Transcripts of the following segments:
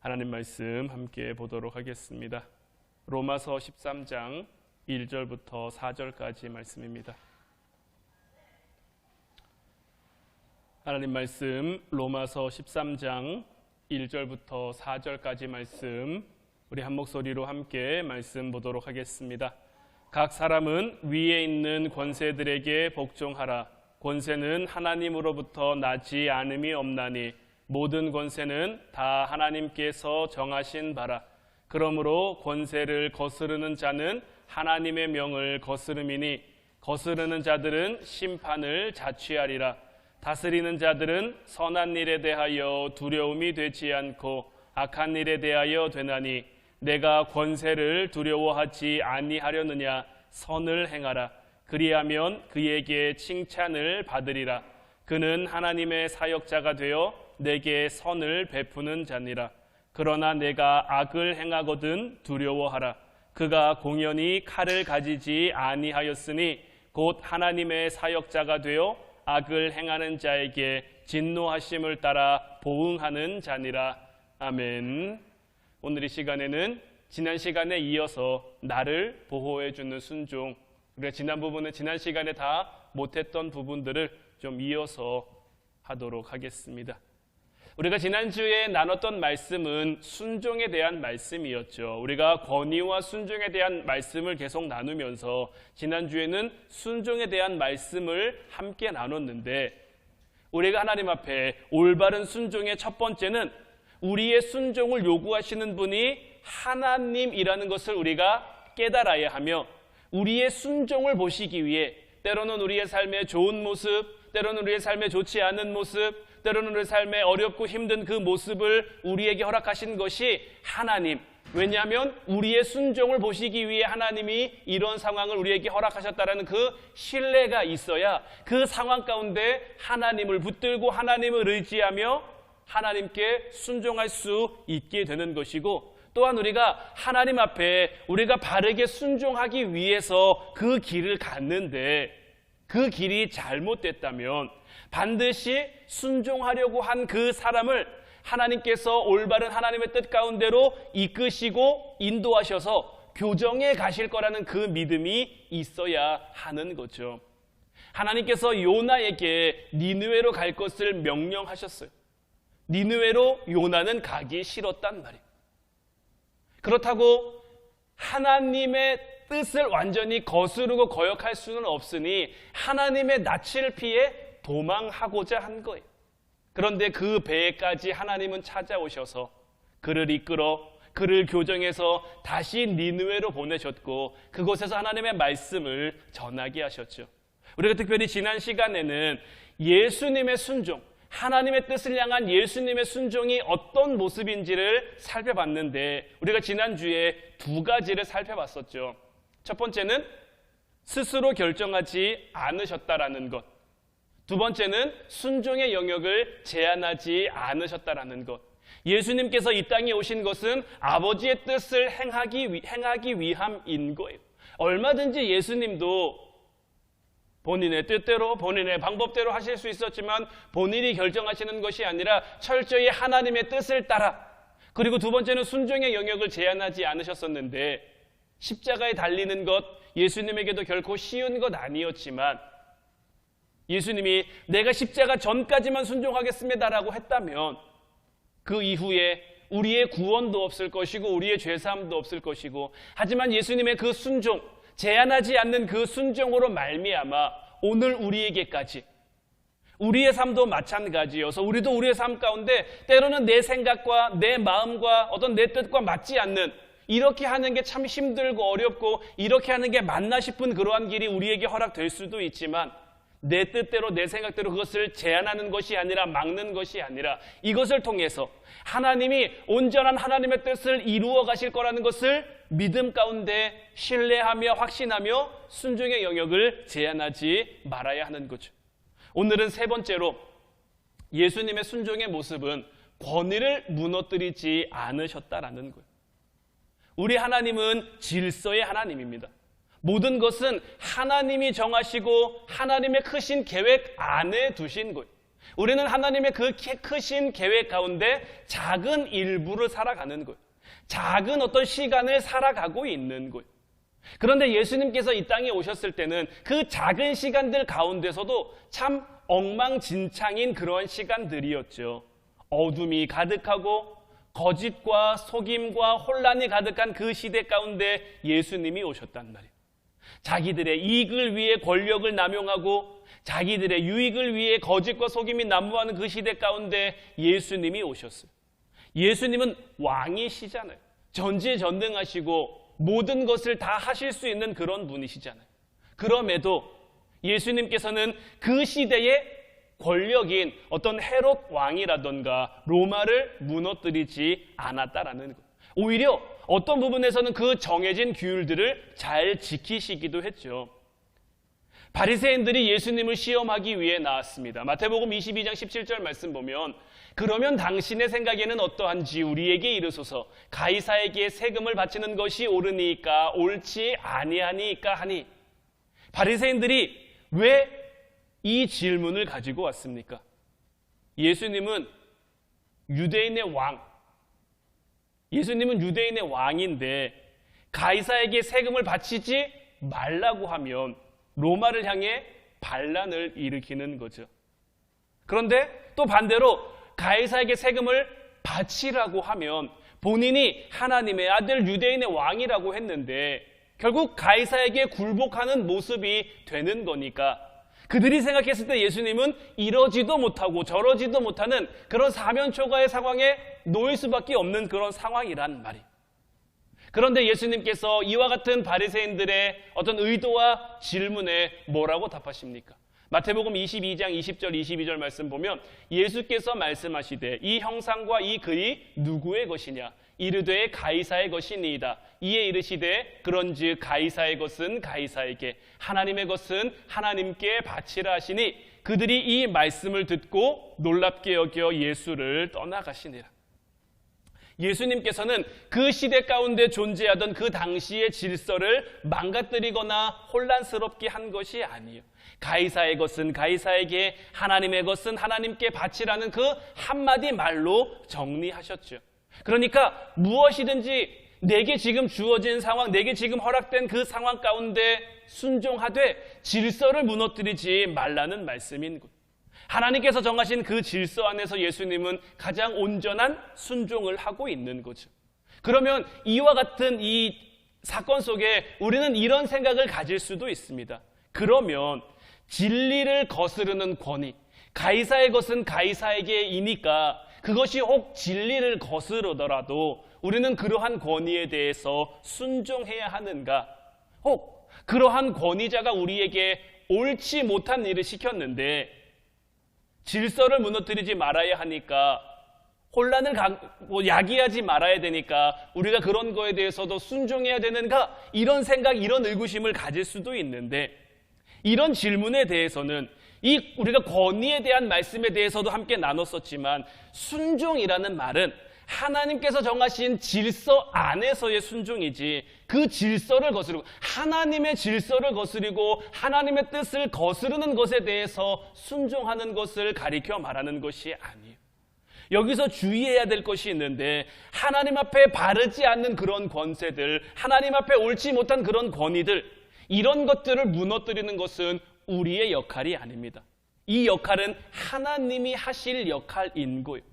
하나님 말씀 함께 보도록 하겠습니다. 로마서 13장 1절부터 4절까지 말씀입니다. 하나님 말씀 로마서 13장 1절부터 4절까지 말씀 우리 한 목소리로 함께 말씀 보도록 하겠습니다. 각 사람은 위에 있는 권세들에게 복종하라. 권세는 하나님으로부터 나지 않음이 없나니 모든 권세는 다 하나님께서 정하신 바라. 그러므로 권세를 거스르는 자는 하나님의 명을 거스름이니 거스르는 자들은 심판을 자취하리라. 다스리는 자들은 선한 일에 대하여 두려움이 되지 않고 악한 일에 대하여 되나니 내가 권세를 두려워하지 아니하려느냐. 선을 행하라. 그리하면 그에게 칭찬을 받으리라. 그는 하나님의 사역자가 되어 내게 선을 베푸는 자니라. 그러나 내가 악을 행하거든 두려워하라. 그가 공연히 칼을 가지지 아니하였으니 곧 하나님의 사역자가 되어 악을 행하는 자에게 진노하심을 따라 보응하는 자니라. 아멘. 오늘 이 시간에는 지난 시간에 이어서 나를 보호해 주는 순종, 우리가 지난 시간에 다 못했던 부분들을 좀 이어서 하도록 하겠습니다. 우리가 지난주에 나눴던 말씀은 순종에 대한 말씀이었죠. 우리가 권위와 순종에 대한 말씀을 계속 나누면서 지난주에는 순종에 대한 말씀을 함께 나눴는데, 우리가 하나님 앞에 올바른 순종의 첫 번째는 우리의 순종을 요구하시는 분이 하나님이라는 것을 우리가 깨달아야 하며, 우리의 순종을 보시기 위해 때로는 우리의 삶의 좋은 모습, 때로는 우리의 삶의 좋지 않은 모습, 때로는 우리의 삶의 어렵고 힘든 그 모습을 우리에게 허락하신 것이 하나님. 왜냐하면 우리의 순종을 보시기 위해 하나님이 이런 상황을 우리에게 허락하셨다는 그 신뢰가 있어야 그 상황 가운데 하나님을 붙들고 하나님을 의지하며 하나님께 순종할 수 있게 되는 것이고, 또한 우리가 하나님 앞에 우리가 바르게 순종하기 위해서 그 길을 갔는데 그 길이 잘못됐다면 반드시 순종하려고 한 그 사람을 하나님께서 올바른 하나님의 뜻 가운데로 이끄시고 인도하셔서 교정해 가실 거라는 그 믿음이 있어야 하는 거죠. 하나님께서 요나에게 니느웨로 갈 것을 명령하셨어요. 니느웨로 요나는 가기 싫었단 말이에요. 그렇다고 하나님의 뜻을 완전히 거스르고 거역할 수는 없으니 하나님의 낯을 피해 도망하고자 한 거예요. 그런데 그 배에까지 하나님은 찾아오셔서 그를 이끌어 그를 교정해서 다시 니느웨로 보내셨고, 그곳에서 하나님의 말씀을 전하게 하셨죠. 우리가 특별히 지난 시간에는 예수님의 순종, 하나님의 뜻을 향한 예수님의 순종이 어떤 모습인지를 살펴봤는데, 우리가 지난주에 두 가지를 살펴봤었죠. 첫 번째는 스스로 결정하지 않으셨다라는 것. 두 번째는 순종의 영역을 제한하지 않으셨다라는 것. 예수님께서 이 땅에 오신 것은 아버지의 뜻을 행하기 위함인 거예요. 얼마든지 예수님도 본인의 뜻대로 본인의 방법대로 하실 수 있었지만 본인이 결정하시는 것이 아니라 철저히 하나님의 뜻을 따라, 그리고 두 번째는 순종의 영역을 제한하지 않으셨었는데, 십자가에 달리는 것 예수님에게도 결코 쉬운 것 아니었지만 예수님이 내가 십자가 전까지만 순종하겠습니다라고 했다면 그 이후에 우리의 구원도 없을 것이고 우리의 죄사함도 없을 것이고, 하지만 예수님의 그 순종, 제한하지 않는 그 순종으로 말미암아 오늘 우리에게까지, 우리의 삶도 마찬가지여서 우리도 우리의 삶 가운데 때로는 내 생각과 내 마음과 어떤 내 뜻과 맞지 않는, 이렇게 하는 게 참 힘들고 어렵고 이렇게 하는 게 맞나 싶은 그러한 길이 우리에게 허락될 수도 있지만, 내 뜻대로 내 생각대로 그것을 제한하는 것이 아니라 막는 것이 아니라 이것을 통해서 하나님이 온전한 하나님의 뜻을 이루어 가실 거라는 것을 믿음 가운데 신뢰하며 확신하며 순종의 영역을 제한하지 말아야 하는 거죠. 오늘은 세 번째로 예수님의 순종의 모습은 권위를 무너뜨리지 않으셨다라는 거예요. 우리 하나님은 질서의 하나님입니다. 모든 것은 하나님이 정하시고 하나님의 크신 계획 안에 두신 거예요. 우리는 하나님의 그 크신 계획 가운데 작은 일부를 살아가는 거예요. 작은 어떤 시간을 살아가고 있는 거예요. 그런데 예수님께서 이 땅에 오셨을 때는 그 작은 시간들 가운데서도 참 엉망진창인 그러한 시간들이었죠. 어둠이 가득하고 거짓과 속임과 혼란이 가득한 그 시대 가운데 예수님이 오셨단 말이에요. 자기들의 이익을 위해 권력을 남용하고 자기들의 유익을 위해 거짓과 속임이 난무하는 그 시대 가운데 예수님이 오셨어요. 예수님은 왕이시잖아요. 전지전능하시고 모든 것을 다 하실 수 있는 그런 분이시잖아요. 그럼에도 예수님께서는 그 시대의 권력인 어떤 헤롯 왕이라던가 로마를 무너뜨리지 않았다라는 것. 오히려 어떤 부분에서는 그 정해진 규율들을 잘 지키시기도 했죠. 바리새인들이 예수님을 시험하기 위해 나왔습니다. 마태복음 22장 17절 말씀 보면 그러면 당신의 생각에는 어떠한지 우리에게 이르소서. 가이사에게 세금을 바치는 것이 옳으니까 옳지 아니하니까 하니. 바리새인들이 왜 이 질문을 가지고 왔습니까? 예수님은 유대인의 왕, 예수님은 유대인의 왕인데 가이사에게 세금을 바치지 말라고 하면 로마를 향해 반란을 일으키는 거죠. 그런데 또 반대로 가이사에게 세금을 바치라고 하면 본인이 하나님의 아들 유대인의 왕이라고 했는데 결국 가이사에게 굴복하는 모습이 되는 거니까 그들이 생각했을 때 예수님은 이러지도 못하고 저러지도 못하는 그런 사면초가의 상황에 놓일 수밖에 없는 그런 상황이란 말이에요. 그런데 예수님께서 이와 같은 바리새인들의 어떤 의도와 질문에 뭐라고 답하십니까? 마태복음 22장 20절 22절 말씀 보면 예수께서 말씀하시되 이 형상과 이 글이 누구의 것이냐? 이르되 가이사의 것이니이다. 이에 이르시되 그런즉 가이사의 것은 가이사에게 하나님의 것은 하나님께 바치라 하시니 그들이 이 말씀을 듣고 놀랍게 여겨 예수를 떠나가시니라. 예수님께서는 그 시대 가운데 존재하던 그 당시의 질서를 망가뜨리거나 혼란스럽게 한 것이 아니에요. 가이사의 것은 가이사에게 하나님의 것은 하나님께 바치라는 그 한마디 말로 정리하셨죠. 그러니까 무엇이든지 내게 지금 주어진 상황, 내게 지금 허락된 그 상황 가운데 순종하되 질서를 무너뜨리지 말라는 말씀인 것. 하나님께서 정하신 그 질서 안에서 예수님은 가장 온전한 순종을 하고 있는 거죠. 그러면 이와 같은 이 사건 속에 우리는 이런 생각을 가질 수도 있습니다. 그러면 진리를 거스르는 권위, 가이사의 것은 가이사에게이니까 그것이 혹 진리를 거스르더라도 우리는 그러한 권위에 대해서 순종해야 하는가? 혹 그러한 권위자가 우리에게 옳지 못한 일을 시켰는데 질서를 무너뜨리지 말아야 하니까 혼란을 야기하지 말아야 되니까 우리가 그런 거에 대해서도 순종해야 되는가? 이런 생각, 이런 의구심을 가질 수도 있는데 이런 질문에 대해서는 우리가 권위에 대한 말씀에 대해서도 함께 나눴었지만 순종이라는 말은 하나님께서 정하신 질서 안에서의 순종이지 그 질서를 거스르고 하나님의 질서를 거스르고 하나님의 뜻을 거스르는 것에 대해서 순종하는 것을 가리켜 말하는 것이 아니에요. 여기서 주의해야 될 것이 있는데 하나님 앞에 바르지 않는 그런 권세들, 하나님 앞에 옳지 못한 그런 권위들, 이런 것들을 무너뜨리는 것은 우리의 역할이 아닙니다. 이 역할은 하나님이 하실 역할인 거예요.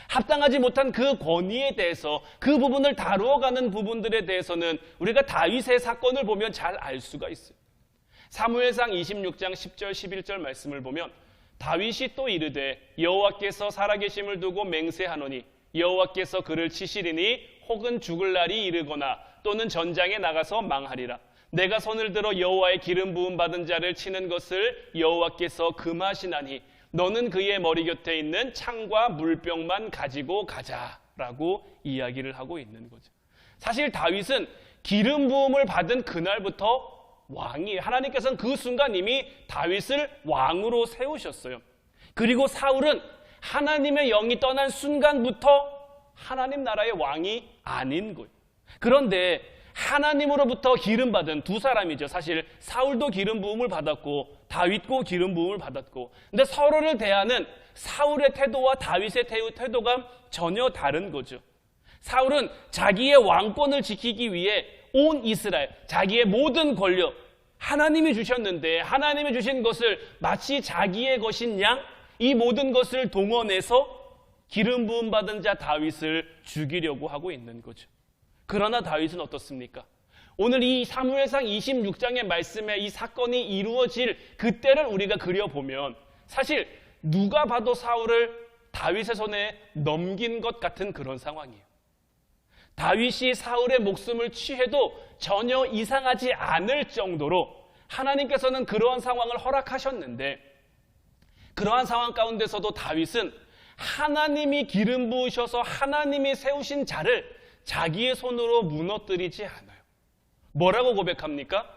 합당하지 못한 그 권위에 대해서 그 부분을 다루어가는 부분들에 대해서는 우리가 다윗의 사건을 보면 잘 알 수가 있어요. 사무엘상 26장 10절 11절 말씀을 보면 다윗이 또 이르되 여호와께서 살아계심을 두고 맹세하노니 여호와께서 그를 치시리니 혹은 죽을 날이 이르거나 또는 전장에 나가서 망하리라. 내가 손을 들어 여호와의 기름 부음 받은 자를 치는 것을 여호와께서 금하시나니 너는 그의 머리 곁에 있는 창과 물병만 가지고 가자라고 이야기를 하고 있는 거죠. 사실 다윗은 기름 부음을 받은 그날부터 왕이에요. 하나님께서는 그 순간 이미 다윗을 왕으로 세우셨어요. 그리고 사울은 하나님의 영이 떠난 순간부터 하나님 나라의 왕이 아닌 거예요. 그런데 하나님으로부터 기름 받은 두 사람이죠. 사실 사울도 기름 부음을 받았고 다윗도 기름 부음을 받았고, 근데 서로를 대하는 사울의 태도와 다윗의 태도가 전혀 다른 거죠. 사울은 자기의 왕권을 지키기 위해 온 이스라엘, 자기의 모든 권력, 하나님이 주셨는데 하나님이 주신 것을 마치 자기의 것인 양 이 모든 것을 동원해서 기름 부음 받은 자 다윗을 죽이려고 하고 있는 거죠. 그러나 다윗은 어떻습니까? 오늘 이 사무엘상 26장의 말씀에 이 사건이 이루어질 그때를 우리가 그려보면 사실 누가 봐도 사울을 다윗의 손에 넘긴 것 같은 그런 상황이에요. 다윗이 사울의 목숨을 취해도 전혀 이상하지 않을 정도로 하나님께서는 그러한 상황을 허락하셨는데, 그러한 상황 가운데서도 다윗은 하나님이 기름 부으셔서 하나님이 세우신 자를 자기의 손으로 무너뜨리지 않아요. 뭐라고 고백합니까?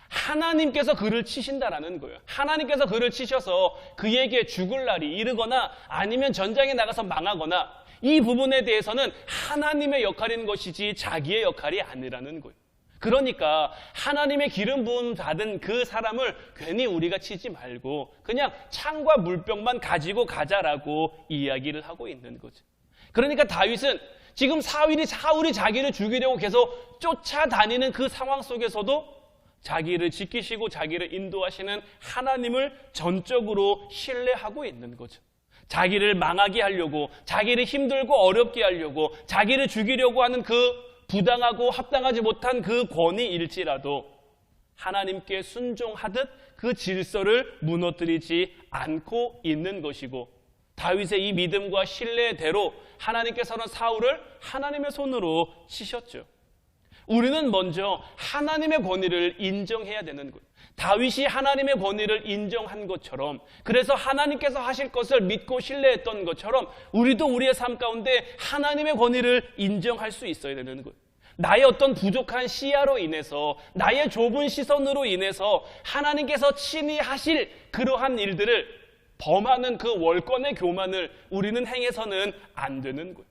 하나님께서 그를 치신다라는 거예요. 하나님께서 그를 치셔서 그에게 죽을 날이 이르거나 아니면 전장에 나가서 망하거나, 이 부분에 대해서는 하나님의 역할인 것이지 자기의 역할이 아니라는 거예요. 그러니까 하나님의 기름 부음 받은 그 사람을 괜히 우리가 치지 말고 그냥 창과 물병만 가지고 가자라고 이야기를 하고 있는 거죠. 그러니까 다윗은 지금 사울이 자기를 죽이려고 계속 쫓아다니는 그 상황 속에서도 자기를 지키시고 자기를 인도하시는 하나님을 전적으로 신뢰하고 있는 거죠. 자기를 망하게 하려고, 자기를 힘들고 어렵게 하려고, 자기를 죽이려고 하는 그 부당하고 합당하지 못한 그 권위일지라도 하나님께 순종하듯 그 질서를 무너뜨리지 않고 있는 것이고, 다윗의 이 믿음과 신뢰대로 하나님께서는 사울을 하나님의 손으로 치셨죠. 우리는 먼저 하나님의 권위를 인정해야 되는 거예요. 다윗이 하나님의 권위를 인정한 것처럼, 그래서 하나님께서 하실 것을 믿고 신뢰했던 것처럼 우리도 우리의 삶 가운데 하나님의 권위를 인정할 수 있어야 되는 거예요. 나의 어떤 부족한 시야로 인해서, 나의 좁은 시선으로 인해서 하나님께서 친히 하실 그러한 일들을 범하는 그 월권의 교만을 우리는 행해서는 안 되는 거예요.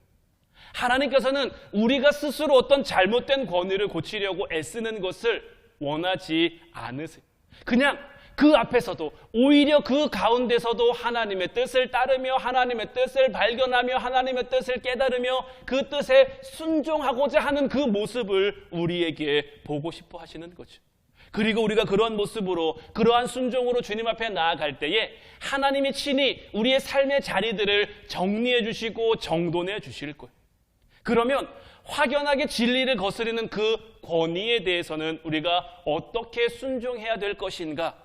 하나님께서는 우리가 스스로 어떤 잘못된 권위를 고치려고 애쓰는 것을 원하지 않으세요. 그냥 그 앞에서도, 오히려 그 가운데서도 하나님의 뜻을 따르며 하나님의 뜻을 발견하며 하나님의 뜻을 깨달으며 그 뜻에 순종하고자 하는 그 모습을 우리에게 보고 싶어 하시는 거죠. 그리고 우리가 그러한 모습으로, 그러한 순종으로 주님 앞에 나아갈 때에 하나님이 친히 우리의 삶의 자리들을 정리해 주시고 정돈해 주실 거예요. 그러면 확연하게 진리를 거스르는 그 권위에 대해서는 우리가 어떻게 순종해야 될 것인가?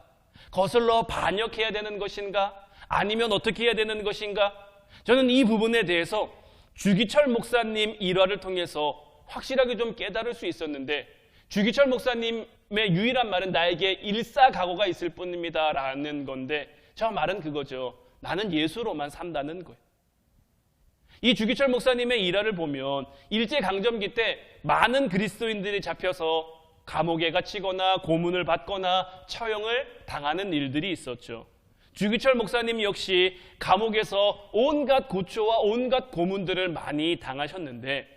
거슬러 반역해야 되는 것인가? 아니면 어떻게 해야 되는 것인가? 저는 이 부분에 대해서 주기철 목사님 일화를 통해서 확실하게 좀 깨달을 수 있었는데, 주기철 목사님의 유일한 말은 나에게 일사각오가 있을 뿐입니다 라는 건데, 저 말은 그거죠. 나는 예수로만 산다는 거예요. 이 주기철 목사님의 일화를 보면 일제강점기 때 많은 그리스도인들이 잡혀서 감옥에 갇히거나 고문을 받거나 처형을 당하는 일들이 있었죠. 주기철 목사님 역시 감옥에서 온갖 고초와 온갖 고문들을 많이 당하셨는데,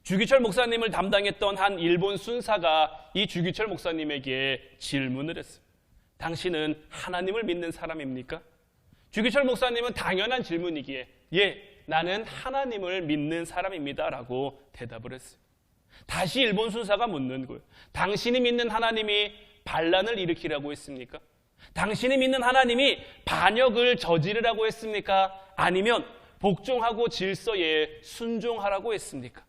주기철 목사님을 담당했던 한 일본 순사가 이 주기철 목사님에게 질문을 했어요. 당신은 하나님을 믿는 사람입니까? 주기철 목사님은 당연한 질문이기에 예, 나는 하나님을 믿는 사람입니다 라고 대답을 했어요. 다시 일본 순사가 묻는 거예요. 당신이 믿는 하나님이 반란을 일으키라고 했습니까? 당신이 믿는 하나님이 반역을 저지르라고 했습니까? 아니면 복종하고 질서에 순종하라고 했습니까?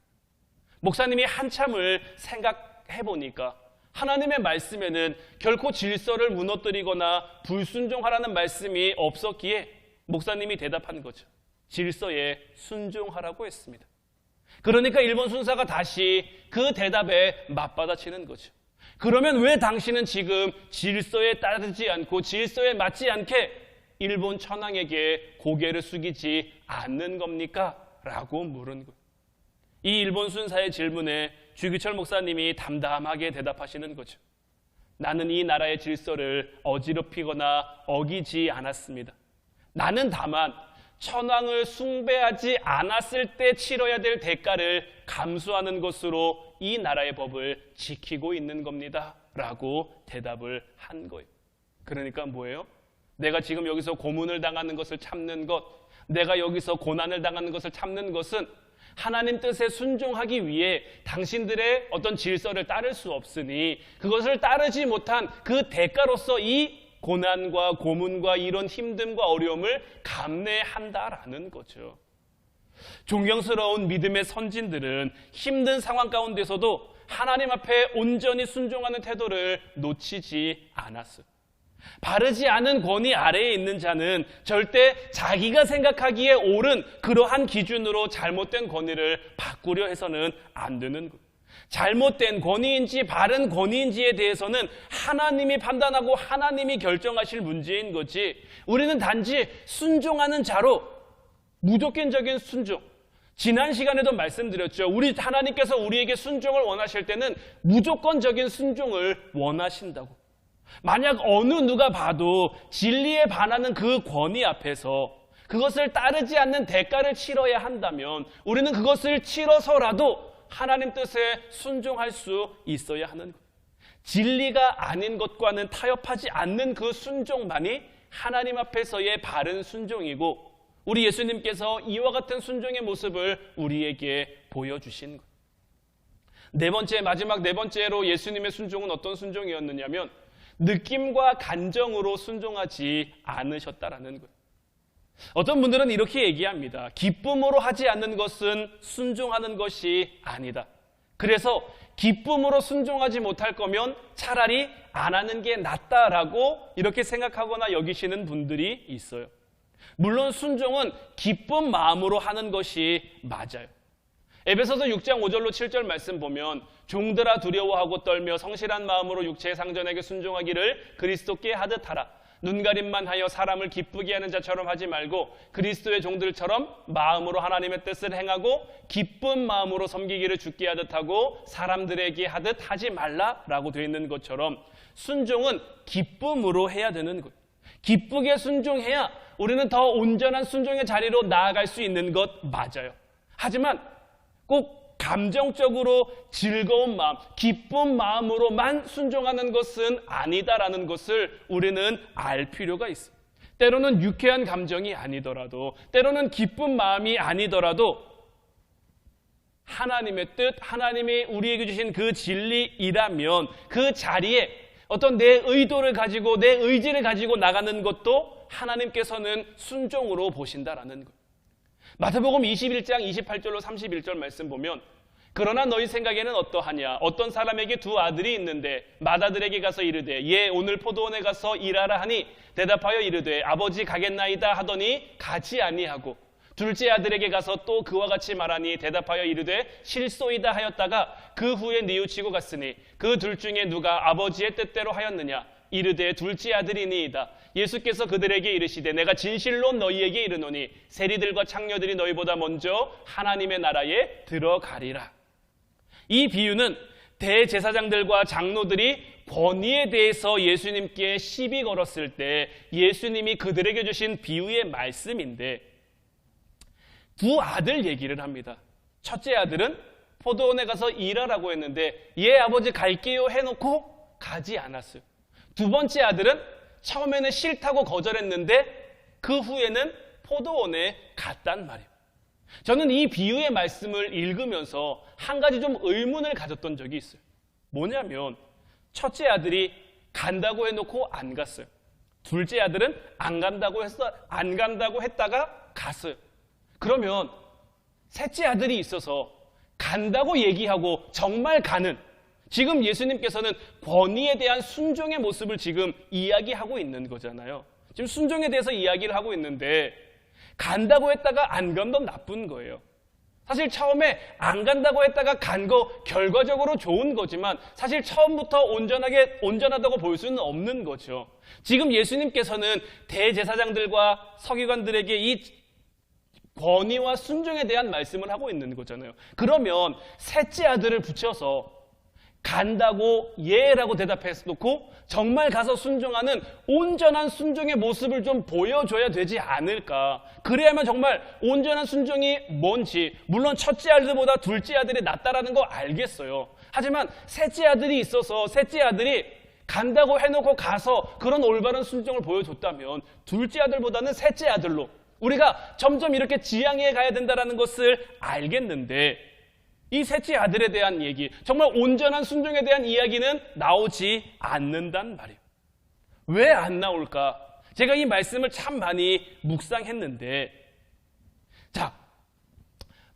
목사님이 한참을 생각해 보니까 하나님의 말씀에는 결코 질서를 무너뜨리거나 불순종하라는 말씀이 없었기에 목사님이 대답한 거죠. 질서에 순종하라고 했습니다. 그러니까 일본 순사가 다시 그 대답에 맞받아치는 거죠. 그러면 왜 당신은 지금 질서에 따르지 않고 질서에 맞지 않게 일본 천황에게 고개를 숙이지 않는 겁니까? 라고 물은 거예요. 이 일본 순사의 질문에 주기철 목사님이 담담하게 대답하시는 거죠. 나는 이 나라의 질서를 어지럽히거나 어기지 않았습니다. 나는 다만 천황을 숭배하지 않았을 때 치러야 될 대가를 감수하는 것으로 이 나라의 법을 지키고 있는 겁니다 라고 대답을 한 거예요. 그러니까 뭐예요? 내가 지금 여기서 고문을 당하는 것을 참는 것, 내가 여기서 고난을 당하는 것을 참는 것은 하나님 뜻에 순종하기 위해 당신들의 어떤 질서를 따를 수 없으니 그것을 따르지 못한 그 대가로서 이 고난과 고문과 이런 힘듦과 어려움을 감내한다라는 거죠. 존경스러운 믿음의 선진들은 힘든 상황 가운데서도 하나님 앞에 온전히 순종하는 태도를 놓치지 않았어요. 바르지 않은 권위 아래에 있는 자는 절대 자기가 생각하기에 옳은 그러한 기준으로 잘못된 권위를 바꾸려 해서는 안 되는 거예요. 잘못된 권위인지 바른 권위인지에 대해서는 하나님이 판단하고 하나님이 결정하실 문제인 거지, 우리는 단지 순종하는 자로 무조건적인 순종, 지난 시간에도 말씀드렸죠. 우리 하나님께서 우리에게 순종을 원하실 때는 무조건적인 순종을 원하신다고. 만약 어느 누가 봐도 진리에 반하는 그 권위 앞에서 그것을 따르지 않는 대가를 치러야 한다면 우리는 그것을 치러서라도 하나님 뜻에 순종할 수 있어야 하는 것. 진리가 아닌 것과는 타협하지 않는 그 순종만이 하나님 앞에서의 바른 순종이고, 우리 예수님께서 이와 같은 순종의 모습을 우리에게 보여주신 것. 마지막 네 번째로 예수님의 순종은 어떤 순종이었느냐면 느낌과 감정으로 순종하지 않으셨다라는 거예요. 어떤 분들은 이렇게 얘기합니다. 기쁨으로 하지 않는 것은 순종하는 것이 아니다. 그래서 기쁨으로 순종하지 못할 거면 차라리 안 하는 게 낫다라고 이렇게 생각하거나 여기시는 분들이 있어요. 물론 순종은 기쁜 마음으로 하는 것이 맞아요. 에베소서 6장 5절로 7절 말씀 보면 종들아 두려워하고 떨며 성실한 마음으로 육체의 상전에게 순종하기를 그리스도께 하듯 하라. 눈가림만 하여 사람을 기쁘게 하는 자처럼 하지 말고 그리스도의 종들처럼 마음으로 하나님의 뜻을 행하고 기쁜 마음으로 섬기기를 주께 하듯 하고 사람들에게 하듯 하지 말라라고 되어 있는 것처럼 순종은 기쁨으로 해야 되는 거예요. 기쁘게 순종해야 우리는 더 온전한 순종의 자리로 나아갈 수 있는 것 맞아요. 하지만 꼭 감정적으로 즐거운 마음, 기쁜 마음으로만 순종하는 것은 아니다라는 것을 우리는 알 필요가 있어요. 때로는 유쾌한 감정이 아니더라도, 때로는 기쁜 마음이 아니더라도 하나님의 뜻, 하나님이 우리에게 주신 그 진리이라면 그 자리에 어떤 내 의도를 가지고 내 의지를 가지고 나가는 것도 하나님께서는 순종으로 보신다라는 거예요. 마태복음 21장 28절로 31절 말씀 보면 그러나 너희 생각에는 어떠하냐? 어떤 사람에게 두 아들이 있는데 맏아들에게 가서 이르되 예 오늘 포도원에 가서 일하라 하니 대답하여 이르되 아버지 가겠나이다 하더니 가지 아니하고 둘째 아들에게 가서 또 그와 같이 말하니 대답하여 이르되 실소이다 하였다가 그 후에 뉘우치고 갔으니 그 둘 중에 누가 아버지의 뜻대로 하였느냐? 이르되 둘째 아들이니이다. 예수께서 그들에게 이르시되 내가 진실로 너희에게 이르노니 세리들과 창녀들이 너희보다 먼저 하나님의 나라에 들어가리라. 이 비유는 대제사장들과 장로들이 권위에 대해서 예수님께 시비 걸었을 때 예수님이 그들에게 주신 비유의 말씀인데 두 아들 얘기를 합니다. 첫째 아들은 포도원에 가서 일하라고 했는데 예 아버지 갈게요 해놓고 가지 않았어요. 두 번째 아들은 처음에는 싫다고 거절했는데 그 후에는 포도원에 갔단 말이에요. 저는 이 비유의 말씀을 읽으면서 한 가지 좀 의문을 가졌던 적이 있어요. 뭐냐면 첫째 아들이 간다고 해놓고 안 갔어요. 둘째 아들은 안 간다고 했다가 갔어요. 그러면 셋째 아들이 있어서 간다고 얘기하고 정말 가는, 지금 예수님께서는 권위에 대한 순종의 모습을 지금 이야기하고 있는 거잖아요. 지금 순종에 대해서 이야기를 하고 있는데 간다고 했다가 안 간 건 나쁜 거예요. 사실 처음에 안 간다고 했다가 간 거 결과적으로 좋은 거지만 사실 처음부터 온전하다고 볼 수는 없는 거죠. 지금 예수님께서는 대제사장들과 서기관들에게 이 권위와 순종에 대한 말씀을 하고 있는 거잖아요. 그러면 셋째 아들을 붙여서 간다고 예라고 대답해서 놓고 정말 가서 순종하는 온전한 순종의 모습을 좀 보여줘야 되지 않을까. 그래야만 정말 온전한 순종이 뭔지, 물론 첫째 아들보다 둘째 아들이 낫다라는 거 알겠어요. 하지만 셋째 아들이 있어서 셋째 아들이 간다고 해놓고 가서 그런 올바른 순종을 보여줬다면 둘째 아들보다는 셋째 아들로 우리가 점점 이렇게 지향해 가야 된다는 것을 알겠는데, 이 셋째 아들에 대한 얘기, 정말 온전한 순종에 대한 이야기는 나오지 않는단 말이에요. 왜 안 나올까? 제가 이 말씀을 참 많이 묵상했는데, 자,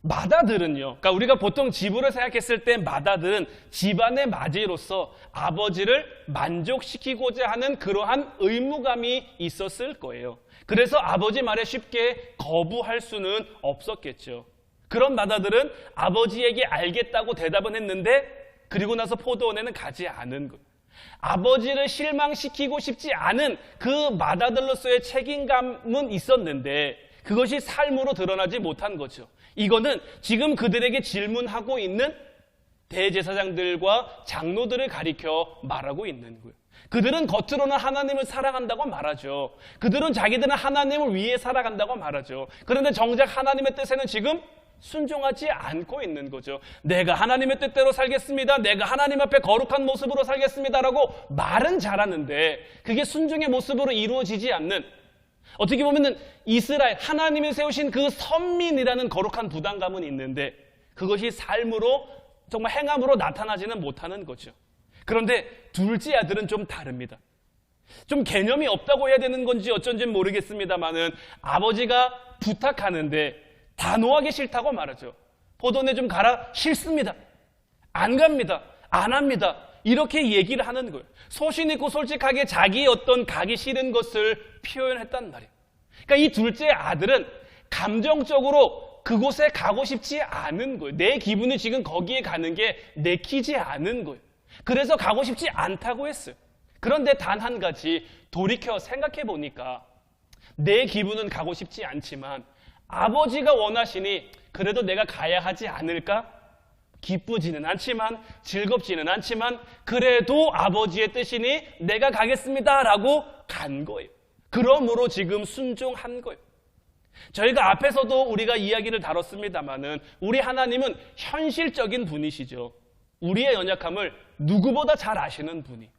맏아들은요, 그러니까 우리가 보통 집으로 생각했을 때 맏아들은 집안의 맞이로서 아버지를 만족시키고자 하는 그러한 의무감이 있었을 거예요. 그래서 아버지 말에 쉽게 거부할 수는 없었겠죠. 그런 맏아들은 아버지에게 알겠다고 대답은 했는데 그리고 나서 포도원에는 가지 않은 것. 아버지를 실망시키고 싶지 않은 그 맏아들로서의 책임감은 있었는데 그것이 삶으로 드러나지 못한 거죠. 이거는 지금 그들에게 질문하고 있는 대제사장들과 장로들을 가리켜 말하고 있는 거예요. 그들은 겉으로는 하나님을 사랑한다고 말하죠. 그들은 자기들은 하나님을 위해 살아간다고 말하죠. 그런데 정작 하나님의 뜻에는 지금 순종하지 않고 있는 거죠. 내가 하나님의 뜻대로 살겠습니다. 내가 하나님 앞에 거룩한 모습으로 살겠습니다라고 말은 잘하는데 그게 순종의 모습으로 이루어지지 않는, 어떻게 보면은 이스라엘, 하나님이 세우신 그 선민이라는 거룩한 부담감은 있는데 그것이 삶으로 정말 행함으로 나타나지는 못하는 거죠. 그런데 둘째 아들은 좀 다릅니다. 좀 개념이 없다고 해야 되는 건지 어쩐지는 모르겠습니다만은 아버지가 부탁하는데 단호하게 싫다고 말하죠. 포도원에 좀 가라. 싫습니다. 안 갑니다. 안 합니다. 이렇게 얘기를 하는 거예요. 소신 있고 솔직하게 자기의 어떤 가기 싫은 것을 표현했단 말이에요. 그러니까 이 둘째 아들은 감정적으로 그곳에 가고 싶지 않은 거예요. 내 기분이 지금 거기에 가는 게 내키지 않은 거예요. 그래서 가고 싶지 않다고 했어요. 그런데 단 한 가지 돌이켜 생각해 보니까 내 기분은 가고 싶지 않지만 아버지가 원하시니 그래도 내가 가야 하지 않을까? 기쁘지는 않지만 즐겁지는 않지만 그래도 아버지의 뜻이니 내가 가겠습니다라고 간 거예요. 그러므로 지금 순종한 거예요. 저희가 앞에서도 우리가 이야기를 다뤘습니다마는 우리 하나님은 현실적인 분이시죠. 우리의 연약함을 누구보다 잘 아시는 분이,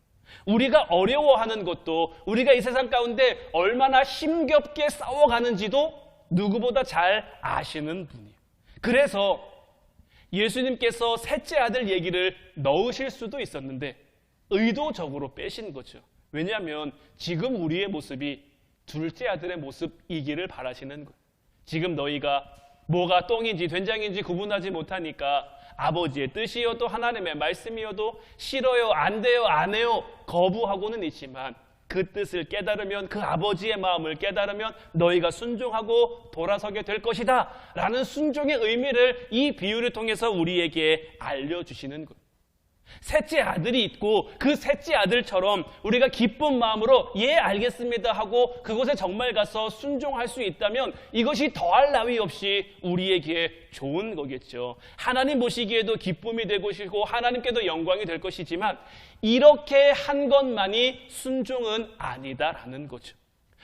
우리가 어려워하는 것도, 우리가 이 세상 가운데 얼마나 힘겹게 싸워가는지도 누구보다 잘 아시는 분이에요. 그래서 예수님께서 셋째 아들 얘기를 넣으실 수도 있었는데 의도적으로 빼신 거죠. 왜냐하면 지금 우리의 모습이 둘째 아들의 모습이기를 바라시는 거예요. 지금 너희가 뭐가 똥인지 된장인지 구분하지 못하니까 아버지의 뜻이어도 하나님의 말씀이어도 싫어요, 안 돼요, 안 해요 거부하고는 있지만 그 뜻을 깨달으면, 그 아버지의 마음을 깨달으면 너희가 순종하고 돌아서게 될 것이다 라는 순종의 의미를 이 비유를 통해서 우리에게 알려주시는 거예요. 셋째 아들이 있고 그 셋째 아들처럼 우리가 기쁜 마음으로 예 알겠습니다 하고 그곳에 정말 가서 순종할 수 있다면 이것이 더할 나위 없이 우리에게 좋은 거겠죠. 하나님 보시기에도 기쁨이 되고 것이고 하나님께도 영광이 될 것이지만 이렇게 한 것만이 순종은 아니다라는 거죠.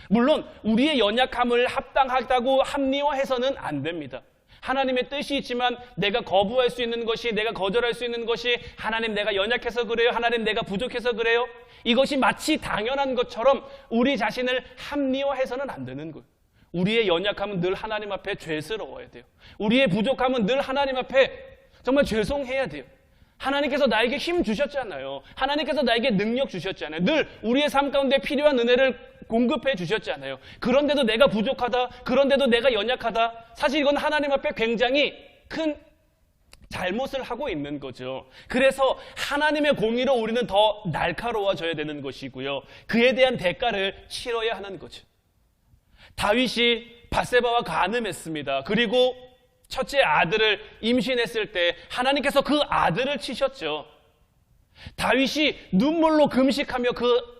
물론 우리의 연약함을 합당하다고 합리화해서는 안 됩니다. 하나님의 뜻이 있지만 내가 거부할 수 있는 것이, 내가 거절할 수 있는 것이 하나님 내가 연약해서 그래요, 하나님 내가 부족해서 그래요, 이것이 마치 당연한 것처럼 우리 자신을 합리화해서는 안 되는 거예요. 우리의 연약함은 늘 하나님 앞에 죄스러워야 돼요. 우리의 부족함은 늘 하나님 앞에 정말 죄송해야 돼요. 하나님께서 나에게 힘 주셨잖아요. 하나님께서 나에게 능력 주셨잖아요. 늘 우리의 삶 가운데 필요한 은혜를 공급해 주셨잖아요. 그런데도 내가 부족하다, 그런데도 내가 연약하다, 사실 이건 하나님 앞에 굉장히 큰 잘못을 하고 있는 거죠. 그래서 하나님의 공의로 우리는 더 날카로워져야 되는 것이고요. 그에 대한 대가를 치러야 하는 거죠. 다윗이 밧세바와 간음했습니다. 그리고 첫째 아들을 임신했을 때 하나님께서 그 아들을 치셨죠. 다윗이 눈물로 금식하며 그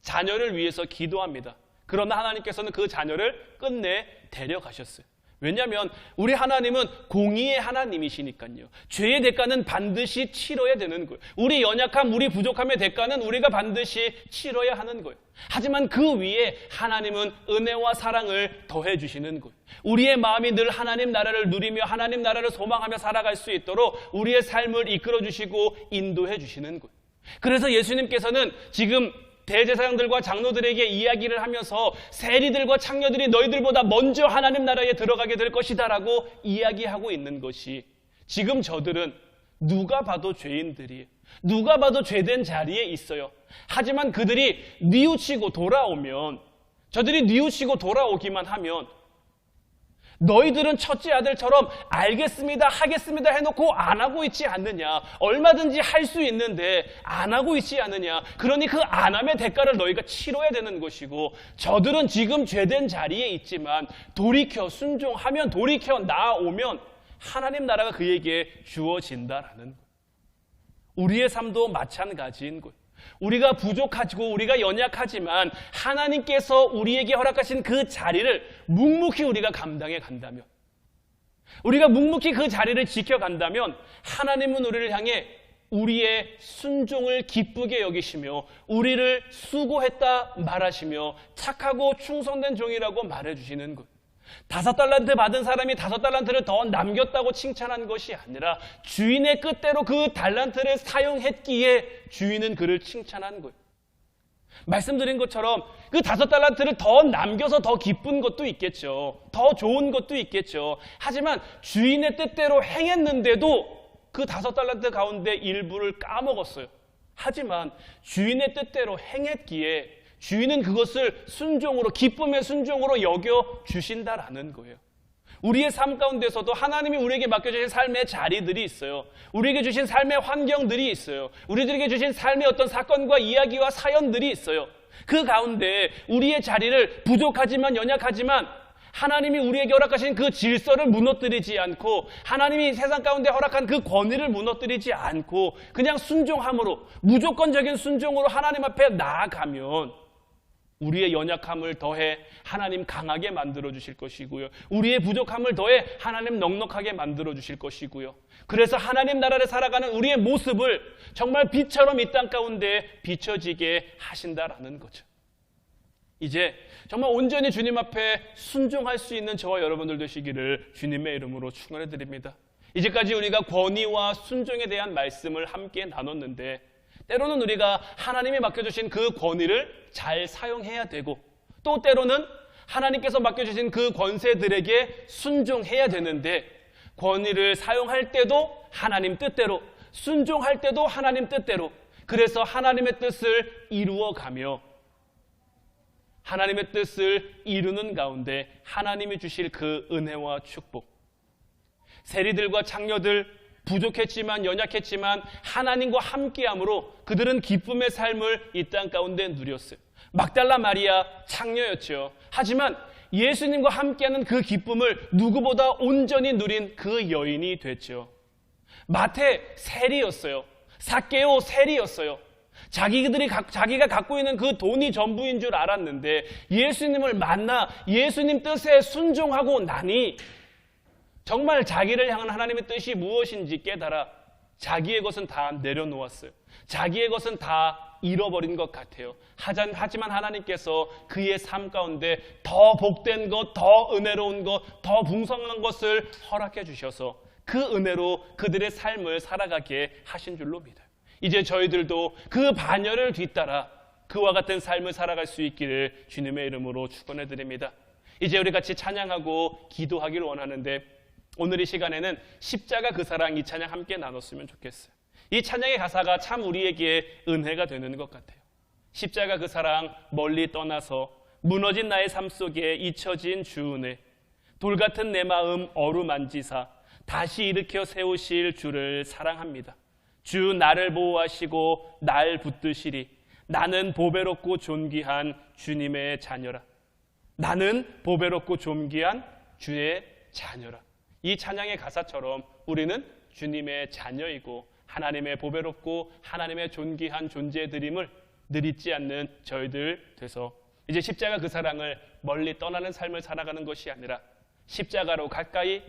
자녀를 위해서 기도합니다. 그러나 하나님께서는 그 자녀를 끝내 데려가셨어요. 왜냐하면 우리 하나님은 공의의 하나님이시니까요. 죄의 대가는 반드시 치러야 되는 거예요. 우리 연약함, 우리 부족함의 대가는 우리가 반드시 치러야 하는 거예요. 하지만 그 위에 하나님은 은혜와 사랑을 더해 주시는 거예요. 우리의 마음이 늘 하나님 나라를 누리며 하나님 나라를 소망하며 살아갈 수 있도록 우리의 삶을 이끌어 주시고 인도해 주시는 거예요. 그래서 예수님께서는 지금 대제사장들과 장로들에게 이야기를 하면서 세리들과 창녀들이 너희들보다 먼저 하나님 나라에 들어가게 될 것이다 라고 이야기하고 있는 것이, 지금 저들은 누가 봐도 죄인들이에요. 누가 봐도 죄된 자리에 있어요. 하지만 그들이 뉘우치고 돌아오면, 저들이 뉘우치고 돌아오기만 하면 너희들은 첫째 아들처럼 알겠습니다, 하겠습니다 해놓고 안 하고 있지 않느냐. 얼마든지 할 수 있는데 안 하고 있지 않느냐. 그러니 그 안 함의 대가를 너희가 치러야 되는 것이고, 저들은 지금 죄된 자리에 있지만 돌이켜 순종하면, 돌이켜 나아오면 하나님 나라가 그에게 주어진다라는 거예요. 우리의 삶도 마찬가지인 거예요. 우리가 부족하고 우리가 연약하지만 하나님께서 우리에게 허락하신 그 자리를 묵묵히 우리가 감당해 간다면, 우리가 묵묵히 그 자리를 지켜간다면 하나님은 우리를 향해 우리의 순종을 기쁘게 여기시며 우리를 수고했다 말하시며 착하고 충성된 종이라고 말해주시는 것. 5달란트 받은 사람이 5달란트를 더 남겼다고 칭찬한 것이 아니라 주인의 뜻대로 그 달란트를 사용했기에 주인은 그를 칭찬한 거예요. 말씀드린 것처럼 그 5달란트를 더 남겨서 더 기쁜 것도 있겠죠. 더 좋은 것도 있겠죠. 하지만 주인의 뜻대로 행했는데도 그 5달란트 가운데 일부를 까먹었어요. 하지만 주인의 뜻대로 행했기에 주인은 그것을 순종으로, 기쁨의 순종으로 여겨 주신다라는 거예요. 우리의 삶 가운데서도 하나님이 우리에게 맡겨주신 삶의 자리들이 있어요. 우리에게 주신 삶의 환경들이 있어요. 우리들에게 주신 삶의 어떤 사건과 이야기와 사연들이 있어요. 그 가운데 우리의 자리를 부족하지만 연약하지만 하나님이 우리에게 허락하신 그 질서를 무너뜨리지 않고, 하나님이 세상 가운데 허락한 그 권위를 무너뜨리지 않고 그냥 순종함으로, 무조건적인 순종으로 하나님 앞에 나아가면 우리의 연약함을 더해 하나님 강하게 만들어 주실 것이고요. 우리의 부족함을 더해 하나님 넉넉하게 만들어 주실 것이고요. 그래서 하나님 나라를 살아가는 우리의 모습을 정말 빛처럼 이 땅 가운데 비춰지게 하신다라는 거죠. 이제 정말 온전히 주님 앞에 순종할 수 있는 저와 여러분들 되시기를 주님의 이름으로 축원해 드립니다. 이제까지 우리가 권위와 순종에 대한 말씀을 함께 나눴는데, 때로는 우리가 하나님이 맡겨주신 그 권위를 잘 사용해야 되고, 또 때로는 하나님께서 맡겨주신 그 권세들에게 순종해야 되는데, 권위를 사용할 때도 하나님 뜻대로, 순종할 때도 하나님 뜻대로, 그래서 하나님의 뜻을 이루어가며 하나님의 뜻을 이루는 가운데 하나님이 주실 그 은혜와 축복, 세리들과 창녀들 부족했지만 연약했지만 하나님과 함께함으로 그들은 기쁨의 삶을 이 땅 가운데 누렸어요. 막달라 마리아 창녀였죠. 하지만 예수님과 함께하는 그 기쁨을 누구보다 온전히 누린 그 여인이 됐죠. 마태 세리였어요. 삭개오 세리였어요. 자기가 갖고 있는 그 돈이 전부인 줄 알았는데 예수님을 만나 예수님 뜻에 순종하고 나니 정말 자기를 향한 하나님의 뜻이 무엇인지 깨달아 자기의 것은 다 내려놓았어요. 자기의 것은 다 잃어버린 것 같아요. 하지만 하나님께서 그의 삶 가운데 더 복된 것, 더 은혜로운 것, 더 풍성한 것을 허락해 주셔서 그 은혜로 그들의 삶을 살아가게 하신 줄로 믿어요. 이제 저희들도 그 반열을 뒤따라 그와 같은 삶을 살아갈 수 있기를 주님의 이름으로 축원해 드립니다. 이제 우리 같이 찬양하고 기도하기를 원하는데, 오늘 이 시간에는 십자가 그 사랑 이 찬양 함께 나눴으면 좋겠어요. 이 찬양의 가사가 참 우리에게 은혜가 되는 것 같아요. 십자가 그 사랑 멀리 떠나서 무너진 나의 삶 속에 잊혀진 주 은혜, 돌같은 내 마음 어루만지사 다시 일으켜 세우실 주를 사랑합니다. 주 나를 보호하시고 날 붙드시리. 나는 보배롭고 존귀한 주님의 자녀라. 나는 보배롭고 존귀한 주의 자녀라. 이 찬양의 가사처럼 우리는 주님의 자녀이고 하나님의 보배롭고 하나님의 존귀한 존재드림을 늘 잊지 않는 저희들 돼서 이제 십자가 그 사랑을 멀리 떠나는 삶을 살아가는 것이 아니라 십자가로 가까이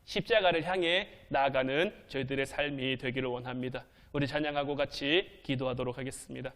십자가를 향해 나아가는 저희들의 삶이 되기를 원합니다. 우리 찬양하고 같이 기도하도록 하겠습니다.